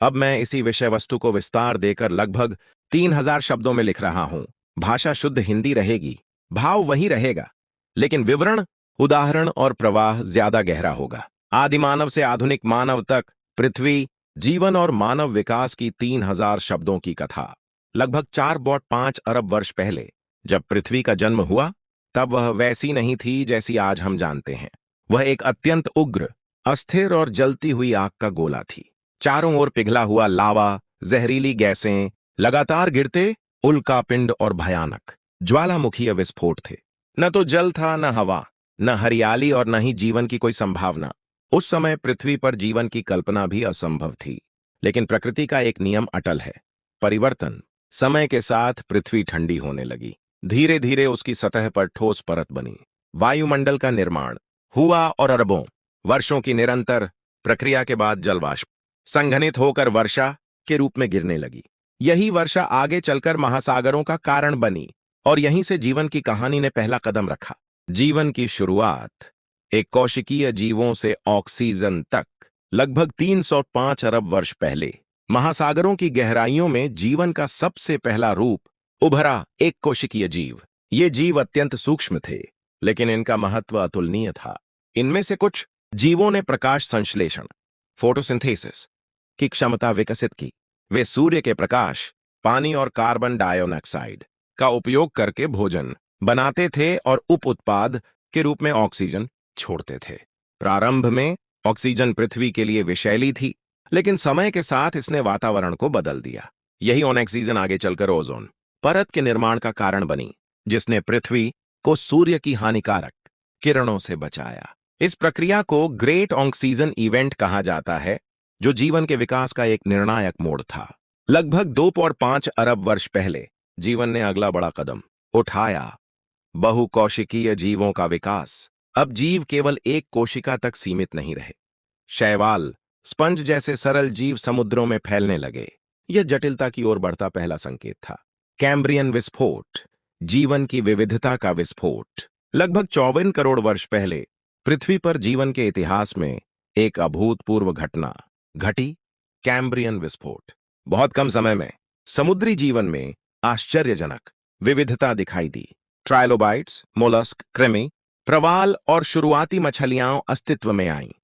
अब मैं इसी विषय वस्तु को विस्तार देकर लगभग 3000 शब्दों में लिख रहा हूं। भाषा शुद्ध हिंदी रहेगी, भाव वही रहेगा, लेकिन विवरण, उदाहरण और प्रवाह ज्यादा गहरा होगा। आदिमानव से आधुनिक मानव तक पृथ्वी, जीवन और मानव विकास की 3000 शब्दों की कथा। लगभग 4.5 अरब वर्ष पहले जब पृथ्वी का जन्म हुआ, तब वह वैसी नहीं थी जैसी आज हम जानते हैं। वह एक अत्यंत उग्र, अस्थिर और जलती हुई आग का गोला थी। चारों ओर पिघला हुआ लावा, जहरीली गैसें, लगातार गिरते उल्कापिंड और भयानक ज्वालामुखीय विस्फोट थे। न तो जल था, न हवा, न हरियाली और न ही जीवन की कोई संभावना। उस समय पृथ्वी पर जीवन की कल्पना भी असंभव थी। लेकिन प्रकृति का एक नियम अटल है, परिवर्तन। समय के साथ पृथ्वी ठंडी होने लगी। धीरे धीरे उसकी सतह पर ठोस परत बनी। वायुमंडल का निर्माण हुआ और अरबों वर्षों की निरंतर प्रक्रिया के बाद जलवाष्प संघनित होकर वर्षा के रूप में गिरने लगी। यही वर्षा आगे चलकर महासागरों का कारण बनी और यहीं से जीवन की कहानी ने पहला कदम रखा। जीवन की शुरुआत एक कोशिकीय जीवों से ऑक्सीजन तक लगभग 305 अरब वर्ष पहले महासागरों की गहराइयों में जीवन का सबसे पहला रूप उभरा, एक कोशिकीय जीव। ये जीव अत्यंत सूक्ष्म थे, लेकिन इनका महत्व अतुलनीय था। इनमें से कुछ जीवों ने प्रकाश संश्लेषण, फोटोसिंथेसिस की क्षमता विकसित की। वे सूर्य के प्रकाश, पानी और कार्बन डाइऑक्साइड का उपयोग करके भोजन बनाते थे और उप उत्पाद के रूप में ऑक्सीजन छोड़ते थे। प्रारंभ में ऑक्सीजन पृथ्वी के लिए विषैली थी, लेकिन समय के साथ इसने वातावरण को बदल दिया। यही ऑक्सीजन आगे चलकर ओजोन परत के निर्माण का कारण बनी, जिसने पृथ्वी को सूर्य की हानिकारक किरणों से बचाया। इस प्रक्रिया को ग्रेट ऑक्सीजन इवेंट कहा जाता है, जो जीवन के विकास का एक निर्णायक मोड़ था। लगभग 2.5 अरब वर्ष पहले जीवन ने अगला बड़ा कदम उठाया, बहुकोशिकीय जीवों का विकास। अब जीव केवल एक कोशिका तक सीमित नहीं रहे। शैवाल, स्पंज जैसे सरल जीव समुद्रों में फैलने लगे। यह जटिलता की ओर बढ़ता पहला संकेत था। कैम्ब्रियन विस्फोट, जीवन की विविधता का विस्फोट। लगभग 54 करोड़ वर्ष पहले पृथ्वी पर जीवन के इतिहास में एक अभूतपूर्व घटना घटी, कैम्ब्रियन विस्फोट। बहुत कम समय में समुद्री जीवन में आश्चर्यजनक विविधता दिखाई दी। ट्राइलोबाइट्स, मोलस्क, कृमि, प्रवाल और शुरुआती मछलियां अस्तित्व में आईं।